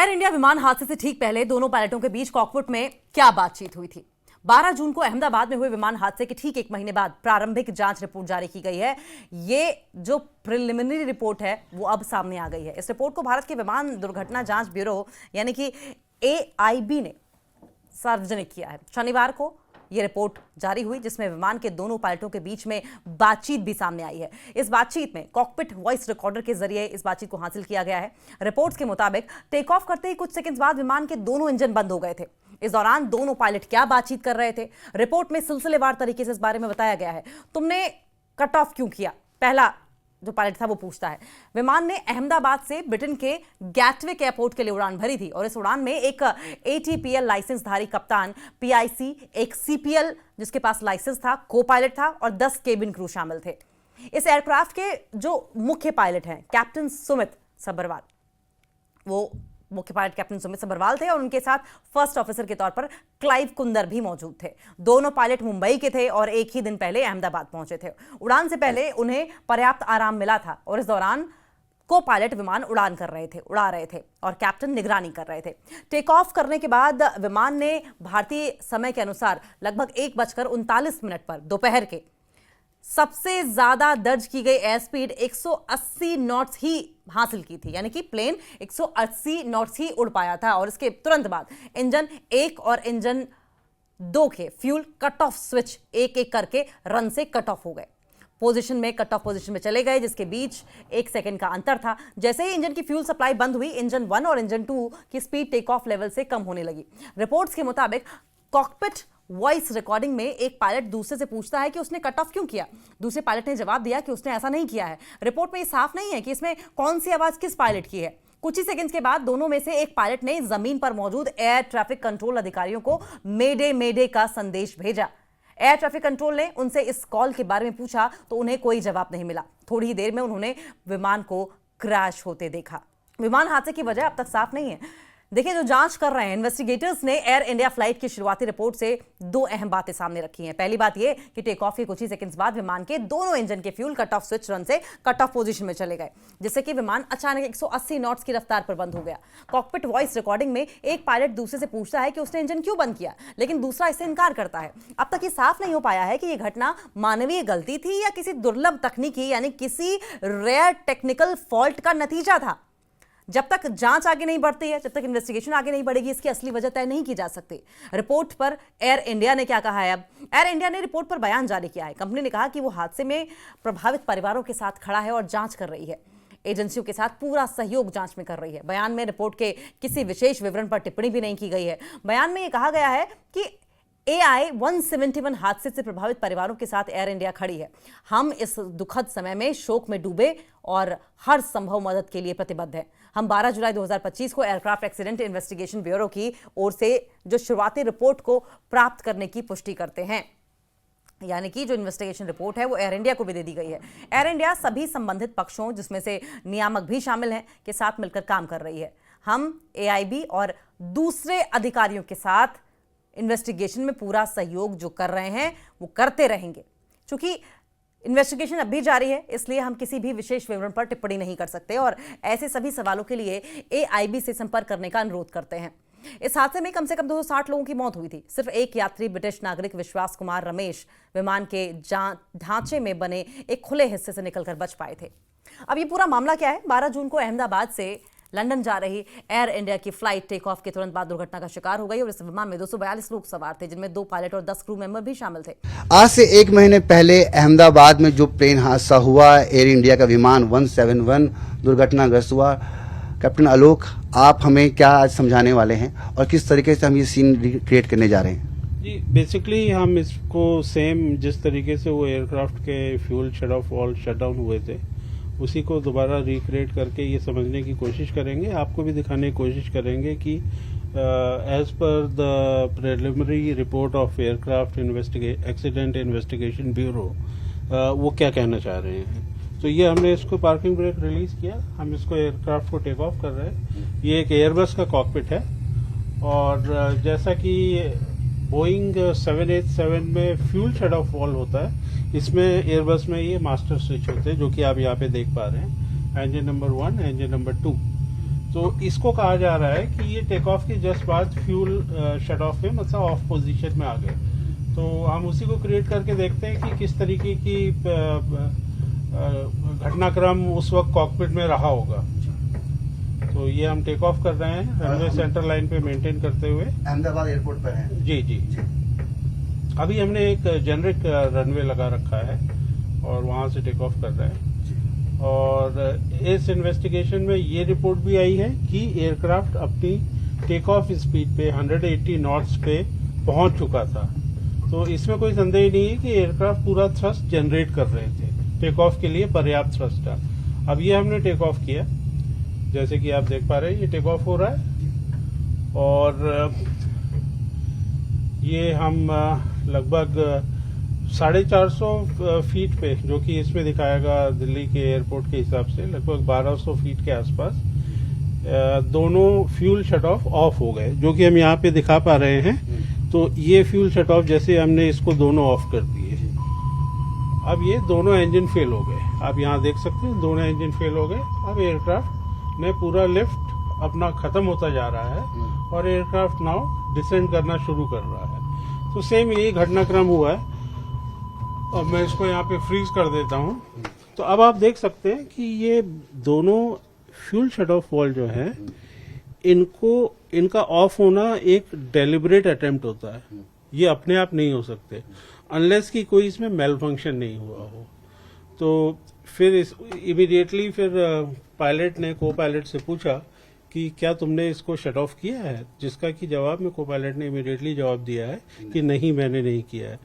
Air India विमान हादसे से ठीक पहले दोनों पायलटों के बीच कॉकपिट में क्या बातचीत हुई थी? 12 जून को अहमदाबाद में हुए विमान हादसे के ठीक एक महीने बाद प्रारंभिक जांच रिपोर्ट जारी की गई है। ये जो प्रिलिमिनरी रिपोर्ट है वो अब सामने आ गई है। इस रिपोर्ट को भारत के विमान दुर्घटना जांच ब्यूरो यानी कि AIB ने सार्वजनिक किया है। शनिवार को यह रिपोर्ट जारी हुई जिसमें विमान के दोनों पायलटों के बीच में बातचीत भी सामने आई है। इस बातचीत में कॉकपिट वॉइस रिकॉर्डर के जरिए इस बातचीत को हासिल किया गया है। रिपोर्ट्स के मुताबिक टेक ऑफ करते ही कुछ सेकंड्स बाद विमान के दोनों इंजन बंद हो गए थे। इस दौरान दोनों पायलट क्या बातचीत कर रहे थे, रिपोर्ट में सिलसिलेवार तरीके से इस बारे में बताया गया है। तुमने कट ऑफ क्यों किया? पहला जो पायलट था वो पूछता है। विमान ने अहमदाबाद से ब्रिटेन के गैटविक एयरपोर्ट के लिए उड़ान भरी थी और इस उड़ान में एक ATPL लाइसेंसधारी कप्तान, PIC, एक CPL जिसके पास लाइसेंस था, को पायलट था और 10 केबिन क्रू शामिल थे। इस एयरक्राफ्ट के जो मुख्य पायलट हैं कैप्टन सुमित सब्बरवाल, वो मुख्य पायलट कैप्टन सुमित सब्बरवाल थे और उनके साथ फर्स्ट ऑफिसर के तौर पर क्लाइव कुंदर भी मौजूद थे। दोनों पायलट मुंबई के थे और एक ही दिन पहले अहमदाबाद पहुंचे थे। उड़ान से पहले उन्हें पर्याप्त आराम मिला था और इस दौरान को पायलट विमान उड़ा रहे थे और कैप्टन निगरानी कर रहे थे। टेक ऑफ करने के बाद विमान ने भारतीय समय के अनुसार लगभग 1:39 पर दोपहर के सबसे ज्यादा दर्ज की गई एयर स्पीड 180 नॉट्स ही हासिल की थी, यानी कि प्लेन 180 नॉट्स ही उड़ पाया था। और इसके तुरंत बाद इंजन 1 और इंजन 2 के फ्यूल कट ऑफ स्विच एक एक करके रन से कट ऑफ हो गए। कट ऑफ पोजीशन में चले गए जिसके बीच 1 सेकंड का अंतर था। जैसे ही इंजन की फ्यूल सप्लाई बंद हुई, इंजन 1 और इंजन 2 की स्पीड टेक ऑफ लेवल से कम होने लगी। रिपोर्ट्स के मुताबिक कॉकपिट वॉइस रिकॉर्डिंग में एक पायलट दूसरे से पूछता है कि उसने कट ऑफ क्यों किया। दूसरे पायलट ने जवाब दिया कि उसने ऐसा नहीं किया है। रिपोर्ट में ये साफ नहीं है कि इसमें कौन सी आवाज किस पायलट की है। कुछ ही सेकंड्स के बाद दोनों में से एक पायलट ने जमीन पर मौजूद एयर ट्रैफिक कंट्रोल अधिकारियों को मेडे का संदेश भेजा। एयर ट्रैफिक कंट्रोल ने उनसे इस कॉल के बारे में पूछा तो उन्हें कोई जवाब नहीं मिला। थोड़ी ही देर में उन्होंने विमान को क्रैश होते देखा। विमान हादसे की वजह अब तक साफ नहीं है। देखिए, जो जांच कर रहे हैं इन्वेस्टिगेटर्स ने एयर इंडिया फ्लाइट की शुरुआती रिपोर्ट से 2 अहम बातें सामने रखी हैं। पहली बात यह कि टेक ऑफ के कुछ ही सेकंड्स बाद विमान के दोनों इंजन के fuel cut off switch run से कट ऑफ पोजीशन में चले गए, जिससे कि विमान अचानक 180 नॉट्स की रफ्तार पर बंद हो गया। कॉकपिट वॉइस रिकॉर्डिंग में एक पायलट दूसरे से पूछता है कि उसने इंजन क्यों बंद किया, लेकिन दूसरा इससे इनकार करता है। अब तक ये साफ नहीं हो पाया है कि यह घटना मानवीय गलती थी या किसी दुर्लभ तकनीकी यानी किसी रेयर टेक्निकल फॉल्ट का नतीजा था। जब तक जांच आगे नहीं बढ़ती है, जब तक इन्वेस्टिगेशन आगे नहीं बढ़ेगी, इसकी असली वजह तय नहीं की जा सकती। रिपोर्ट पर एयर इंडिया ने क्या कहा है? अब एयर इंडिया ने रिपोर्ट पर बयान जारी किया है। कंपनी ने कहा कि वो हादसे में प्रभावित परिवारों के साथ खड़ा है और जांच कर रही है। एजेंसियों के साथ पूरा सहयोग जांच में कर रही है। बयान में रिपोर्ट के किसी विशेष विवरण पर टिप्पणी भी नहीं की गई है। बयान में यह कहा गया है कि AI-171 हादसे से प्रभावित परिवारों के साथ एयर इंडिया खड़ी है। हम इस दुखद समय में शोक में डूबे और हर संभव मदद के लिए प्रतिबद्ध हैं। हम 12 जुलाई 2025 को एयरक्राफ्ट एक्सीडेंट इन्वेस्टिगेशन ब्यूरो की ओर से जो शुरुआती रिपोर्ट को प्राप्त करने की पुष्टि करते हैं, यानी कि जो इन्वेस्टिगेशन रिपोर्ट है वो एयर इंडिया को भी दे दी गई है। एयर इंडिया सभी संबंधित पक्षों, जिसमें से नियामक भी शामिल हैं, के साथ मिलकर काम कर रही है। हम AIB और दूसरे अधिकारियों के साथ इन्वेस्टिगेशन में पूरा सहयोग जो कर रहे हैं वो करते रहेंगे। चूंकि इन्वेस्टिगेशन अब भी जारी है, इसलिए हम किसी भी विशेष विवरण पर टिप्पणी नहीं कर सकते और ऐसे सभी सवालों के लिए AIB से संपर्क करने का अनुरोध करते हैं। इस हादसे में कम से कम 260 लोगों की मौत हुई थी। सिर्फ एक यात्री ब्रिटिश नागरिक विश्वास कुमार रमेश विमान के ढांचे में बने एक खुले हिस्से से निकलकर बच पाए थे। अब ये पूरा मामला क्या है? 12 जून को अहमदाबाद से लंदन जा रही एयर इंडिया की फ्लाइट टेक ऑफ के तुरंत बाद दुर्घटना का शिकार हो गई और इस विमान में 242 लोग सवार थे, जिनमें 2 पायलट और 10 क्रू मेंबर भी शामिल थे। आज से 1 महीने पहले अहमदाबाद में जो प्लेन हादसा हुआ, एयर इंडिया का विमान 171 दुर्घटनाग्रस्त हुआ, कैप्टन आलोक, आप हमें क्या आज समझाने वाले हैं और किस तरीके से हम ये सीन क्रिएट करने जा रहे हैं? जी, बेसिकली हम इसको सेम जिस तरीके से वो एयरक्राफ्ट के fuel shut off all shut down हुए थे उसी को दोबारा रिक्रिएट करके ये समझने की कोशिश करेंगे। आपको भी दिखाने की कोशिश करेंगे कि एज पर the preliminary report of aircraft accident investigation bureau वो क्या कहना चाह रहे हैं। तो ये हमने इसको पार्किंग ब्रेक रिलीज किया, हम इसको एयरक्राफ्ट को टेक ऑफ कर रहे हैं। ये एक एयरबस का कॉकपिट है और जैसा कि बोइंग 787 में फ्यूल शट ऑफ वॉल होता है, इसमें एयरबस में ये मास्टर स्विच होते हैं जो कि आप यहाँ पे देख पा रहे हैं, इंजन नंबर 1, इंजन नंबर 2। तो इसको कहा जा रहा है कि ये टेक ऑफ के जस्ट बाद फ्यूल शट ऑफ पे मतलब ऑफ पोजीशन में आ गए। तो हम उसी को क्रिएट करके देखते हैं कि किस तरीके की घटनाक्रम उस वक्त कॉकपिट में रहा होगा। तो ये हम टेक ऑफ कर रहे हैं रनवे सेंटर लाइन पे मेंटेन करते हुए अहमदाबाद एयरपोर्ट पर हैं। जी जी। अभी हमने एक जेनरिक रनवे लगा रखा है और वहां से टेक ऑफ कर रहे हैं। और इस इन्वेस्टिगेशन में ये रिपोर्ट भी आई है कि एयरक्राफ्ट अपनी टेक ऑफ स्पीड पे 180 नॉट्स पे पहुंच चुका था। तो इसमें कोई संदेह नहीं है कि एयरक्राफ्ट पूरा थ्रस्ट जनरेट कर रहे थे, टेक ऑफ के लिए पर्याप्त थ्रस्ट था। अब ये हमने टेक ऑफ किया, जैसे कि आप देख पा रहे हैं ये टेक ऑफ हो रहा है। और ये हम लगभग 450 फीट पे, जो कि इसमें दिखाएगा दिल्ली के एयरपोर्ट के हिसाब से लगभग 1200 फीट के आसपास, दोनों फ्यूल शट ऑफ हो गए, जो कि हम यहाँ पे दिखा पा रहे हैं। तो ये फ्यूल शट ऑफ जैसे हमने इसको दोनों ऑफ कर दिए, अब ये दोनों इंजन फेल हो गए। आप यहाँ देख सकते हैं दोनों इंजन फेल हो गए। अब एयरक्राफ्ट में पूरा लिफ्ट अपना खत्म होता जा रहा है और एयरक्राफ्ट नाउ डिसेंड करना शुरू कर रहा है। तो सेम यही घटनाक्रम हुआ है। अब मैं इसको यहाँ पे फ्रीज कर देता हूँ। तो अब आप देख सकते हैं कि ये दोनों फ्यूल शट ऑफ वाल्व जो है, इनका ऑफ होना एक डेलिब्रेट अटेम्प्ट होता है। ये अपने आप नहीं हो सकते अनलेस कि कोई इसमें मेल फंक्शन नहीं हुआ हो। तो फिर इमीडिएटली फिर पायलट ने को पायलट से पूछा कि क्या तुमने इसको शट ऑफ किया है, जिसका कि जवाब में को पायलट ने इमीडिएटली जवाब दिया है कि नहीं, मैंने नहीं किया है।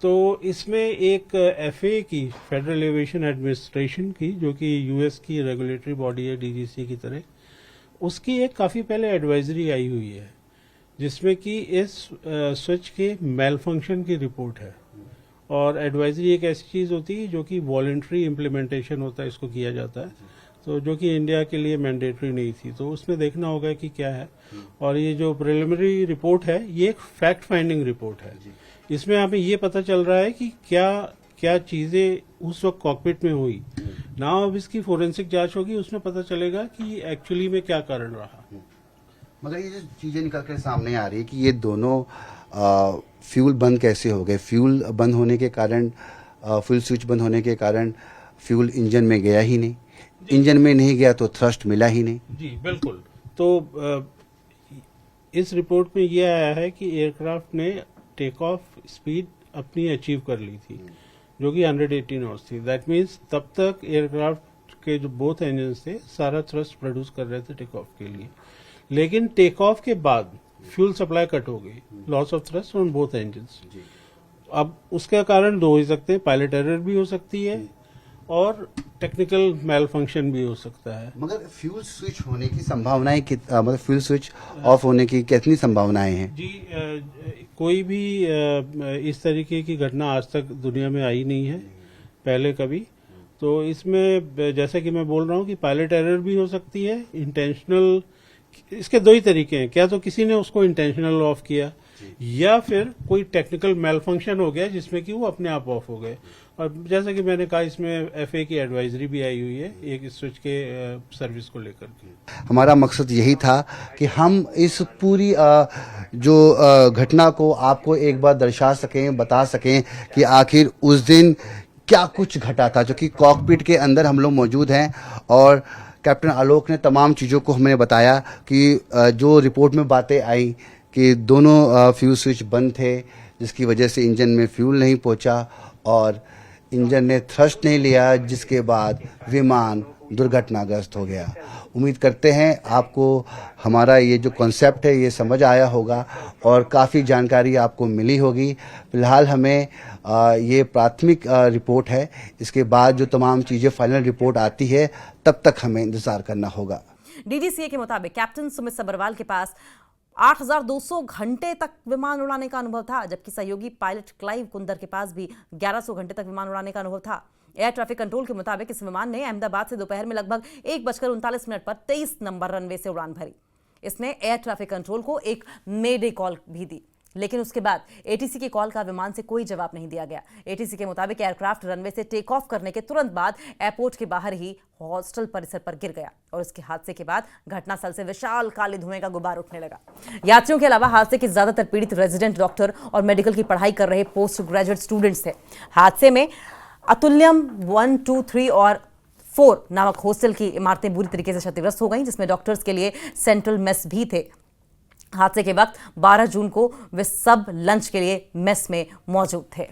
तो इसमें एक एफए की, फेडरल एविएशन एडमिनिस्ट्रेशन की, जो कि यूएस की रेगुलेटरी बॉडी है डीजीसी की तरह, उसकी एक काफी पहले एडवाइजरी आई हुई है जिसमें कि इस स्विच के मेल फंक्शन की रिपोर्ट है। और एडवाइजरी एक ऐसी चीज होती है जो कि वॉलंटरी इम्प्लीमेंटेशन होता है, इसको किया जाता है, तो जो कि इंडिया के लिए मैंडेटरी नहीं थी। तो उसमें देखना होगा कि क्या है। और ये जो प्रिलिमिनरी रिपोर्ट है ये एक फैक्ट फाइंडिंग रिपोर्ट है। इसमें हमें ये पता चल रहा है कि क्या चीजें उस वक्त कॉकपिट में हुई ना। अब इसकी फोरेंसिक जांच होगी, उसमें पता चलेगा कि एक्चुअली में क्या कारण रहा। मगर ये जो चीजें निकल कर सामने आ रही है कि ये दोनों फ्यूल बंद कैसे हो गए। फ्यूल बंद होने के कारण, फ्यूल स्विच बंद होने के कारण फ्यूल इंजन में गया ही नहीं, इंजन में नहीं गया तो थ्रस्ट मिला ही नहीं। जी बिल्कुल। तो इस रिपोर्ट में यह आया है कि एयरक्राफ्ट ने टेक ऑफ स्पीड अपनी अचीव कर ली थी, जो कि 180 नॉट्स थी। दैट मीन्स तब तक एयरक्राफ्ट के जो बोथ इंजन थे सारा थ्रस्ट प्रोड्यूस कर रहे थे टेक ऑफ के लिए। लेकिन टेक ऑफ के बाद फ्यूल सप्लाई कट हो गई, loss of thrust on both engines. अब उसका कारण दो हो सकते हैं, पायलट एरर भी हो सकती है और टेक्निकल मेल फंक्शन भी हो सकता है। मगर फ्यूल स्विच होने की संभावनाएं मतलब फ्यूल स्विच ऑफ होने की कितनी संभावनाएं हैं? जी कोई भी इस तरीके की घटना आज तक दुनिया में आई नहीं है पहले कभी। तो इसमें जैसे कि मैं बोल रहा हूँ कि पायलट एरर भी हो सकती है, इंटेंशनल। इसके दो ही तरीके हैं, क्या तो किसी ने उसको इंटेंशनल ऑफ किया या फिर कोई टेक्निकल मेल फंक्शन हो गया जिसमें कि वो अपने आप ऑफ हो गए। और जैसा कि मैंने कहा इसमें एफए की एडवाइजरी भी आई हुई है एक स्विच के सर्विस को लेकर के। हमारा मकसद यही था कि हम इस पूरी जो घटना को आपको एक बार दर्शा सकें, बता सकें कि आखिर उस दिन क्या कुछ घटा था, जो कि कॉकपिट के अंदर हम लोग मौजूद हैं। और कैप्टन आलोक ने तमाम चीज़ों को हमें बताया कि जो रिपोर्ट में बातें आई कि दोनों फ्यूल स्विच बंद थे, जिसकी वजह से इंजन में फ्यूल नहीं पहुंचा और इंजन ने थ्रस्ट नहीं लिया, जिसके बाद विमान दुर्घटनाग्रस्त हो गया। उम्मीद करते हैं आपको हमारा ये जो कॉन्सेप्ट है ये समझ आया होगा और काफ़ी जानकारी आपको मिली होगी। फिलहाल हमें ये प्राथमिक रिपोर्ट है, इसके बाद जो तमाम चीज़ें फाइनल रिपोर्ट आती है तब तक हमें इंतजार करना होगा। डीजीसीए के मुताबिक कैप्टन सुमित सब्बरवाल के पास 8,200 घंटे तक विमान उड़ाने का अनुभव था, जबकि सहयोगी पायलट क्लाइव कुंदर के पास भी 1100 घंटे तक विमान उड़ाने का अनुभव था। एयर ट्रैफिक कंट्रोल के मुताबिक इस विमान ने अहमदाबाद से दोपहर में लगभग 1:39 पर 23 नंबर रनवे से उड़ान भरी। इसने एयर ट्रैफिक कंट्रोल को एक मेडे कॉल भी दी। लेकिन उसके बाद एटीसी की कॉल का विमान से कोई जवाब नहीं दिया गया। एटीसी के मुताबिक एयरक्राफ्ट रनवे से टेक ऑफ करने के तुरंत बाद एयरपोर्ट के बाहर ही हॉस्टल परिसर पर गिर गया और इसके हादसे के बाद घटनास्थल से विशाल काले धुएं का गुबार उठने लगा। यात्रियों के अलावा हादसे के ज्यादातर पीड़ित रेजिडेंट, डॉक्टर और मेडिकल की पढ़ाई कर रहे पोस्ट ग्रेजुएट स्टूडेंट्स थे। हादसे में अतुल्यम 1, 2, 3 और 4 नामक हॉस्टल की इमारतें बुरी तरीके से क्षतिग्रस्त हो गईं, जिसमें डॉक्टर्स के लिए सेंट्रल मेस भी थे। हादसे के वक्त 12 जून को वे सब लंच के लिए मेस में मौजूद थे।